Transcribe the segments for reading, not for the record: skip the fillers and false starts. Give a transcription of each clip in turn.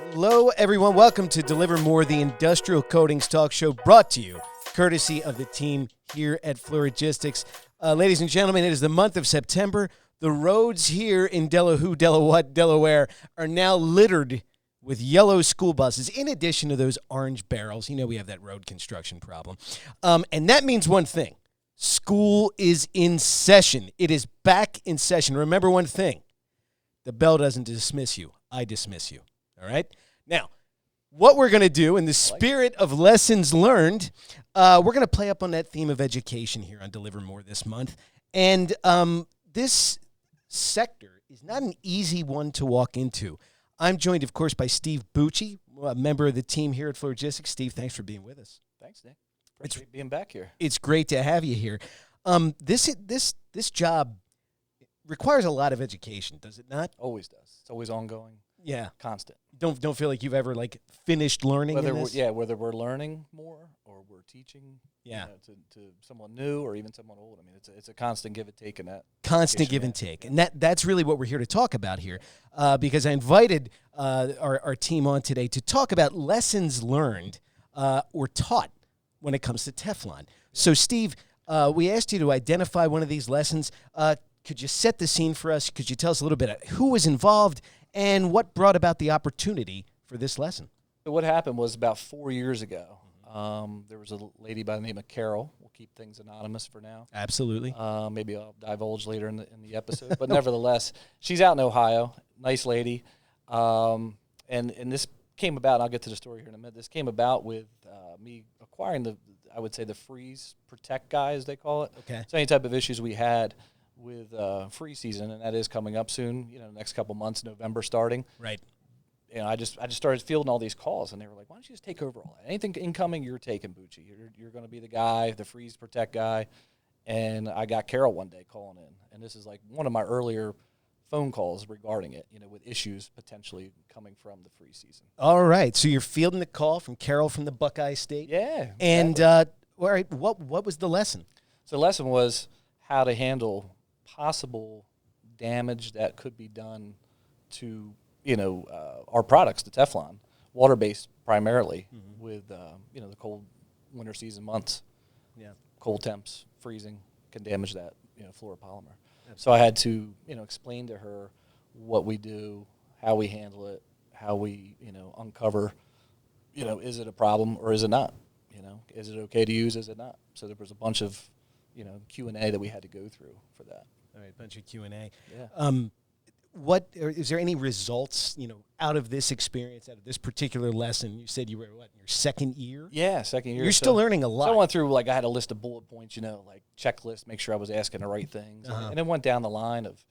Hello, everyone. Welcome to Deliver More, the industrial coatings talk show brought to you courtesy of the team here at Fluorogistx. Ladies and gentlemen, it is the month of September. The roads here in Delaware are now littered with yellow school buses, in addition to those orange barrels. You know we have that road construction problem. And that means one thing. School is in session. It is back in session. Remember one thing. The bell doesn't dismiss you. I dismiss you. All right? Now, what we're going to do in the spirit of lessons learned, we're going to play up on that theme of education here on Deliver More this month. And this sector is not an easy one to walk into. I'm joined, of course, by Steve Bucci, a member of the team here at Fluorogistx. Steve, thanks for being with us. Thanks, Nick. Appreciate being back here. It's great to have you here. This job requires a lot of education, does it not? Always does. It's always ongoing. Yeah, constant. Don't feel like you've ever finished learning. Whether we're learning more or we're teaching. Yeah. To someone new or even someone old. I mean, it's a constant give and take in that. Constant give and take, and that's really what we're here to talk about here, because I invited our team on today to talk about lessons learned or taught when it comes to Teflon. So, Steve, we asked you to identify one of these lessons. Could you set the scene for us? Could you tell us a little bit of who was involved and what brought about the opportunity for this lesson? So what happened was about 4 years ago, there was a lady by the name of Carol. We'll keep things anonymous for now. Absolutely. Maybe I'll divulge later in the episode. But nevertheless, she's out in Ohio. Nice lady. And this came about, and I'll get to the story here in a minute. This came about with me acquiring the freeze protect guy, as they call it. Okay. So any type of issues we had with freeze season, and that is coming up soon, next couple months, November starting. Right. I just started fielding all these calls, and they were like, why don't you just take over all that? Anything incoming, you're taking, Bucci. You're going to be the guy, the freeze protect guy. And I got Carol one day calling in, and this is like one of my earlier phone calls regarding it, with issues potentially coming from the freeze season. All right. So you're fielding the call from Carol from the Buckeye State. Yeah. And, all right, what was the lesson? So the lesson was how to handle possible damage that could be done to, our products, the Teflon, water-based primarily, with, the cold winter season months. Yeah. Cold temps, freezing can damage that, fluoropolymer. So I had to, explain to her what we do, how we handle it, how we, uncover, is it a problem or is it not? Is it okay to use, is it not? So there was a bunch of, Q&A that we had to go through for that. All right, bunch of Q&A. Yeah. Is there any results, out of this experience, out of this particular lesson? You said you were, in your second year? Yeah, second year. You're still learning a lot. So I went through, I had a list of bullet points, checklist, make sure I was asking the right things. And then went down the line of,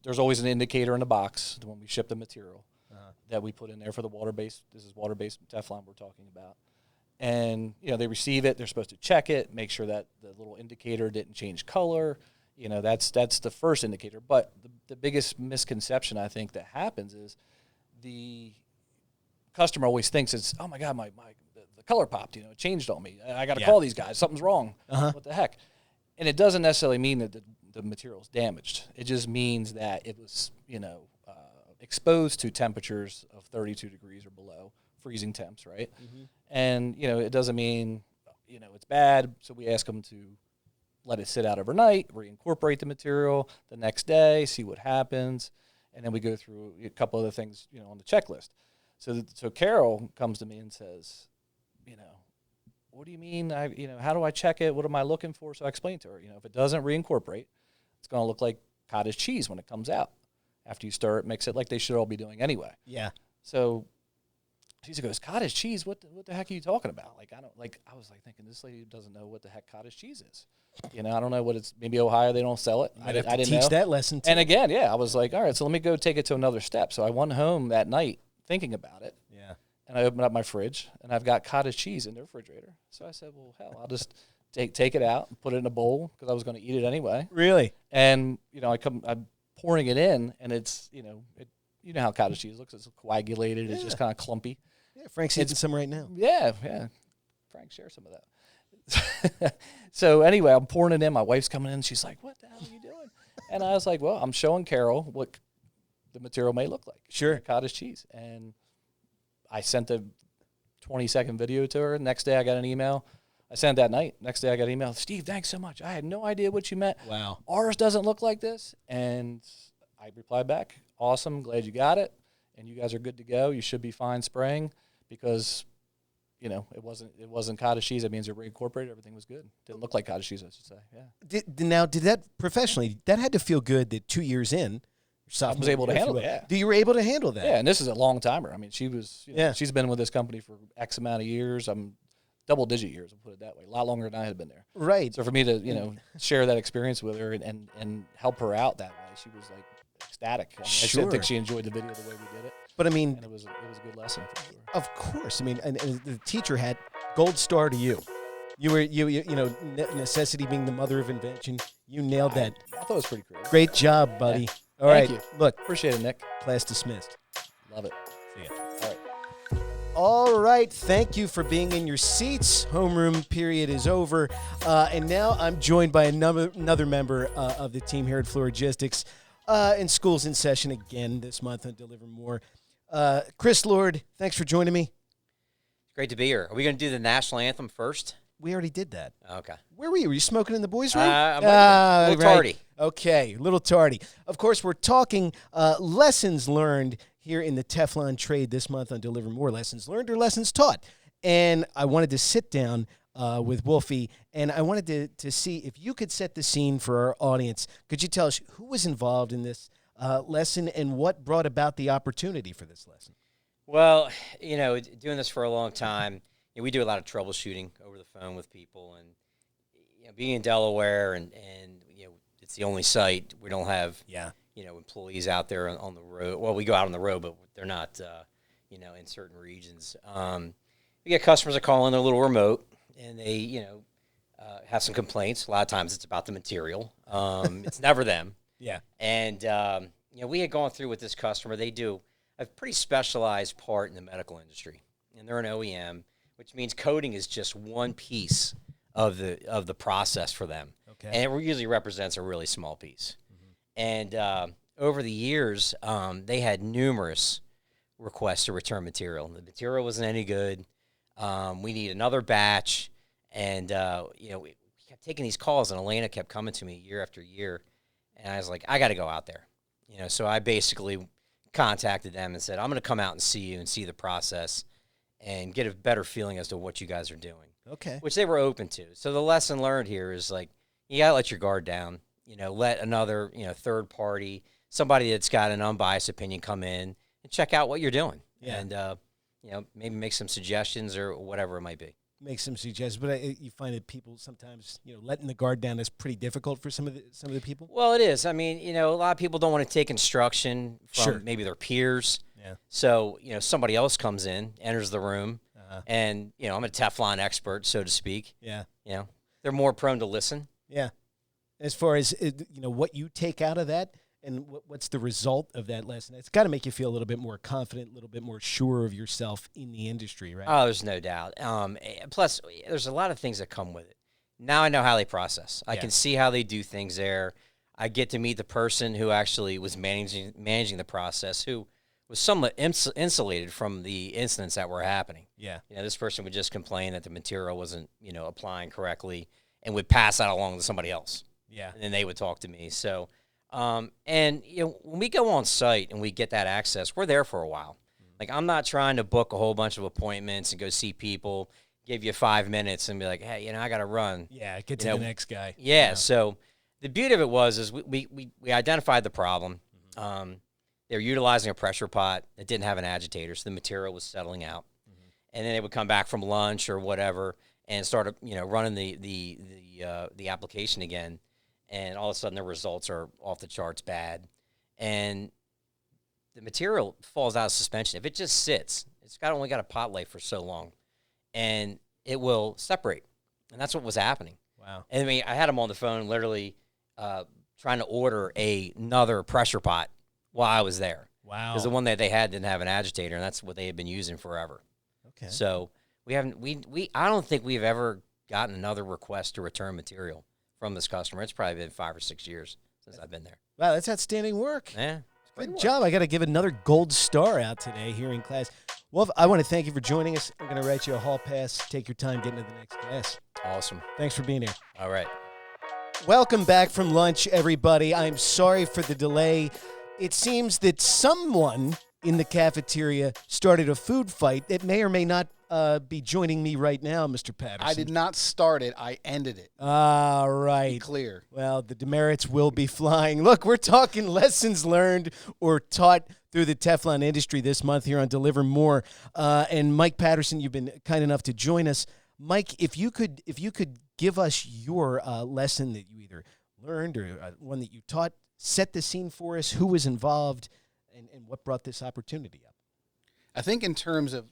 there's always an indicator in the box when we ship the material that we put in there for the water-based. This is water-based Teflon we're talking about. And, they receive it. They're supposed to check it, make sure that the little indicator didn't change color. That's the first indicator. But the biggest misconception I think that happens is the customer always thinks it's, oh, my God, the color popped. It changed on me. I got to call these guys. Something's wrong. What the heck? And it doesn't necessarily mean that the material's damaged. It just means that it was, exposed to temperatures of 32 degrees or below, freezing temps, right? Mm-hmm. And, it doesn't mean, it's bad. So we ask them to let it sit out overnight, reincorporate the material the next day, see what happens. And then we go through a couple other things, on the checklist. So Carol comes to me and says, what do you mean? How do I check it? What am I looking for? So I explained to her, if it doesn't reincorporate, it's going to look like cottage cheese when it comes out. After you stir it, mix it like they should all be doing anyway. Yeah. So she goes, cottage cheese? What the heck are you talking about? I was thinking, this lady doesn't know what the heck cottage cheese is. I don't know what it's, maybe Ohio, they don't sell it. I didn't teach that lesson too. And again, I was like, all right, so let me go take it to another step. So I went home that night thinking about it. Yeah. And I opened up my fridge, and I've got cottage cheese in the refrigerator. So I said, well, hell, I'll just take it out and put it in a bowl because I was going to eat it anyway. Really? And, I'm pouring it in, and it's, how cottage cheese looks. It's coagulated. Yeah. It's just kind of clumpy. Yeah, Frank's eating some right now. Yeah. Frank, share some of that. So anyway, I'm pouring it in. My wife's coming in. She's like, what the hell are you doing? And I was like, well, I'm showing Carol what the material may look like. Sure. Cottage cheese. And I sent a 20-second video to her. Next day I got an email. I sent it that night. Next day I got an email. Steve, thanks so much. I had no idea what you meant. Wow. Ours doesn't look like this. And I replied back, awesome, glad you got it. And you guys are good to go. You should be fine spraying because, you know, it wasn't cottage cheese. That means it reincorporated. Everything was good. Didn't look like cottage cheese, I should say. Yeah. Did that professionally, that had to feel good that 2 years in, I was able to handle it, yeah. You were able to handle that? Yeah, and this is a long timer. I mean, she was, Yeah. she's been with this company for X amount of years. I'm double-digit years, I'll put it that way. A lot longer than I had been there. Right. So for me to, share that experience with her and help her out that way, she was like ecstatic. I mean, Sure. I think she enjoyed the video the way we did it. But I mean, And it was a good lesson for sure. of course. I mean, and the teacher had gold star to you. You were, necessity being the mother of invention. You nailed that. I thought it was pretty creative. Great job, buddy. Yeah. All right. Thank you. Look, Appreciate it, Nick. class dismissed. Love it. See ya. All right. All right. Thank you for being in your seats. Homeroom period is over. And now I'm joined by another member of the team here at Fluorogistx. And school's in session again this month on Deliver More. Chris Lord, thanks for joining me. Great to be here. Are we going to do the national anthem first? We already did that. Okay. Where were you? Were you smoking in the boys' room? I'm a little tardy. Okay, a little tardy. Of course, we're talking lessons learned here in the Teflon trade this month on Deliver More. Lessons learned or lessons taught. And I wanted to sit down with Wolfie, and I wanted to see if you could set the scene for our audience. Could you tell us who was involved in this lesson and what brought about the opportunity for this lesson? Well, doing this for a long time, we do a lot of troubleshooting over the phone with people, and being in Delaware, and it's the only site we don't have employees out there on the road. Well, we go out on the road, but they're not in certain regions. We get customers that call in, they're a little remote, and they have some complaints. A lot of times it's about the material. It's never them. Yeah. And we had gone through with this customer. They do a pretty specialized part in the medical industry, and they're an OEM, which means coding is just one piece of the process for them. Okay. And it usually represents a really small piece. Mm-hmm. And over the years, they had numerous requests to return material. The material wasn't any good. We need another batch. And, we kept taking these calls, and Elena kept coming to me year after year. And I was like, I got to go out there. So I basically contacted them and said, I'm going to come out and see you and see the process and get a better feeling as to what you guys are doing. Okay. Which they were open to. So the lesson learned here is, like, you got to let your guard down. Let another, third party, somebody that's got an unbiased opinion come in and check out what you're doing. Yeah. And, maybe make some suggestions or whatever it might be. Make some suggestions, but you find that people sometimes, letting the guard down is pretty difficult for some of the people. Well, it is. I mean, a lot of people don't want to take instruction from maybe their peers. Yeah. So, somebody else comes in, enters the room, and, I'm a Teflon expert, so to speak. Yeah. They're more prone to listen. Yeah. As far as, what you take out of that and what's the result of that lesson, it's got to make you feel a little bit more confident, a little bit more sure of yourself in the industry, right? Oh, there's no doubt. Plus, there's a lot of things that come with it. Now I know how they process. I can see how they do things there. I get to meet the person who actually was managing the process, who was somewhat insulated from the incidents that were happening. Yeah. This person would just complain that the material wasn't, applying correctly, and would pass that along to somebody else. Yeah. And then they would talk to me. So, when we go on site and we get that access, we're there for a while. Like, I'm not trying to book a whole bunch of appointments and go see people, give you 5 minutes and be like, hey, I got to run. Yeah, get to the next guy. Yeah. So the beauty of it is we identified the problem. They were utilizing a pressure pot that didn't have an agitator, so the material was settling out. And then they would come back from lunch or whatever and start, running the application again. And all of a sudden the results are off the charts bad. And the material falls out of suspension. If it just sits, it's only got a pot life for so long, and it will separate. And that's what was happening. Wow. And I mean, I had them on the phone literally trying to order another pressure pot while I was there. Wow. Because the one that they had didn't have an agitator, and that's what they had been using forever. Okay. So I don't think we've ever gotten another request to return material from this customer. It's probably been 5 or 6 years since I've been there. Wow, that's outstanding work. Yeah. Good job. I got to give another gold star out today here in class. Well, I want to thank you for joining us. I'm going to write you a hall pass. Take your time getting to the next class. Awesome. Thanks for being here. All right. Welcome back from lunch, everybody. I'm sorry for the delay. It seems that someone in the cafeteria started a food fight that may or may not be joining me right now, Mr. Patterson. I did not start it. I ended it. All right. Be clear. Well, the demerits will be flying. Look, we're talking lessons learned or taught through the Teflon industry this month here on Deliver More. And Mike Patterson, you've been kind enough to join us. Mike, if you could give us your lesson that you either learned or one that you taught, set the scene for us. Who was involved, and what brought this opportunity up? I think in terms of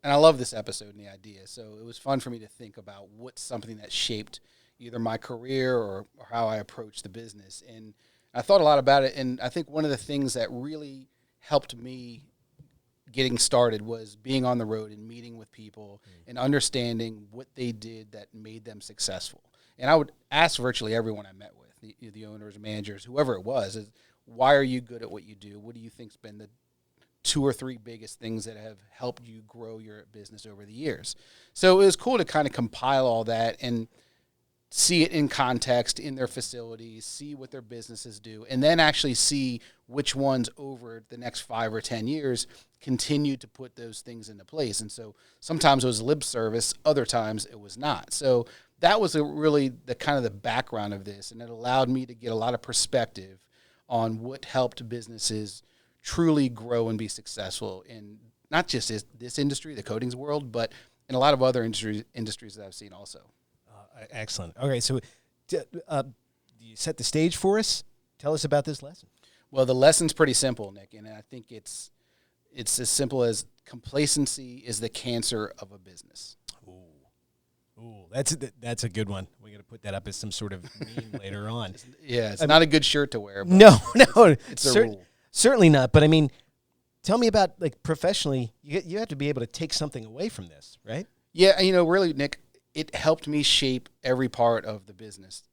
and I love this episode and the idea, so it was fun for me to think about what's something that shaped either my career or how I approach the business. And I thought a lot about it, and I think one of the things that really helped me getting started was being on the road and meeting with people and understanding what they did that made them successful. And I would ask virtually everyone I met with, the owners, managers, whoever it was, is why are you good at what you do? What do you think's been the 2 or 3 biggest things that have helped you grow your business over the years? So it was cool to kind of compile all that and see it in context in their facilities, see what their businesses do, and then actually see which ones over the next 5 or 10 years continue to put those things into place. And so sometimes it was lip service, other times it was not. So that was really the kind of the background of this, and it allowed me to get a lot of perspective on what helped businesses truly grow and be successful in not just this industry, the coatings world, but in a lot of other industries that I've seen also. Excellent. Okay, so do you set the stage for us? Tell us about this lesson. Well, the lesson's pretty simple, Nick, and I think it's as simple as complacency is the cancer of a business. Ooh, that's a good one. We're going to put that up as some sort of meme later on. Yeah, it's not a good shirt to wear. But no, it's a rule. Certainly not. But I mean, tell me about, like, professionally, you have to be able to take something away from this, right? Yeah, really, Nick, it helped me shape every part of the business,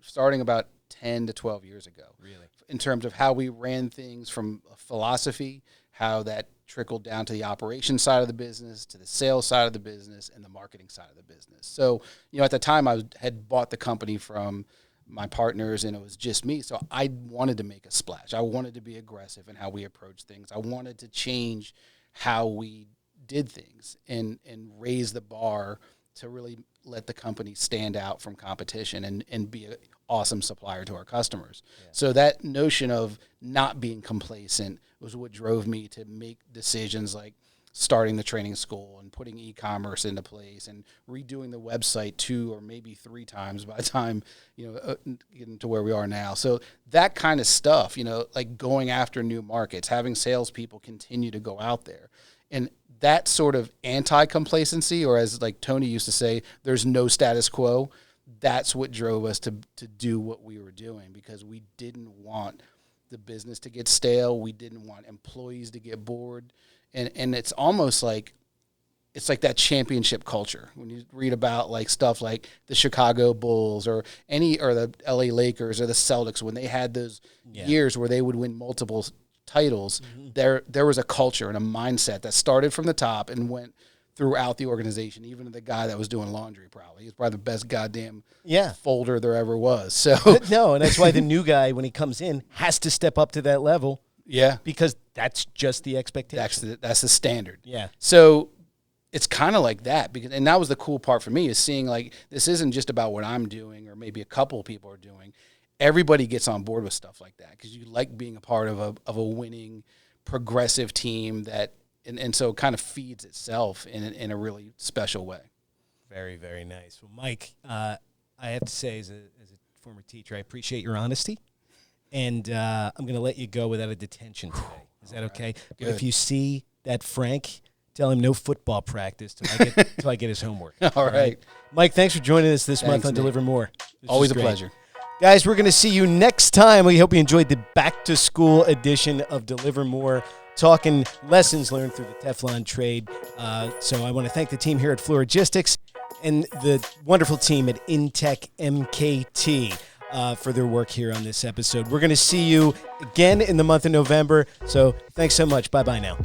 starting about 10 to 12 years ago. Really? In terms of how we ran things from a philosophy, how that trickled down to the operation side of the business, to the sales side of the business, and the marketing side of the business. So, at the time I had bought the company from my partners, and it was just me. So I wanted to make a splash. I wanted to be aggressive in how we approached things. I wanted to change how we did things and raise the bar to really let the company stand out from competition and be an awesome supplier to our customers. Yeah. So that notion of not being complacent was what drove me to make decisions like starting the training school and putting e-commerce into place and redoing the website 2 or maybe 3 times by the time, getting to where we are now. So that kind of stuff, like going after new markets, having salespeople continue to go out there. And that sort of anti-complacency, or as like Tony used to say, there's no status quo, that's what drove us to do what we were doing, because we didn't want the business to get stale. We didn't want employees to get bored. And it's almost like, it's like that championship culture. When you read about like stuff like the Chicago Bulls or the LA Lakers or the Celtics, when they had those years where they would win multiple titles, there was a culture and a mindset that started from the top and went throughout the organization, even the guy that was doing laundry probably. He's probably the best goddamn folder there ever was. So no, and that's why the new guy, when he comes in, has to step up to that level. Yeah. Because that's just the expectation. That's the standard. Yeah. So it's kind of like that, and that was the cool part for me, is seeing like this isn't just about what I'm doing or maybe a couple of people are doing. Everybody gets on board with stuff like that because you like being a part of a winning, progressive team that, and so it kind of feeds itself in a really special way. Very, very nice. Well, Mike, I have to say, as a former teacher, I appreciate your honesty. And I'm going to let you go without a detention today. Is that okay? Right. But if you see that Frank, tell him no football practice till I get his homework. All right. Mike, thanks for joining us this month on Deliver More. Always a pleasure. Guys, we're going to see you next time. We hope you enjoyed the back-to-school edition of Deliver More, talking lessons learned through the Teflon trade. So I want to thank the team here at Fluorogistx and the wonderful team at Intech MKT. for their work here on this episode. We're going to see you again in the month of November. So thanks so much. Bye-bye now.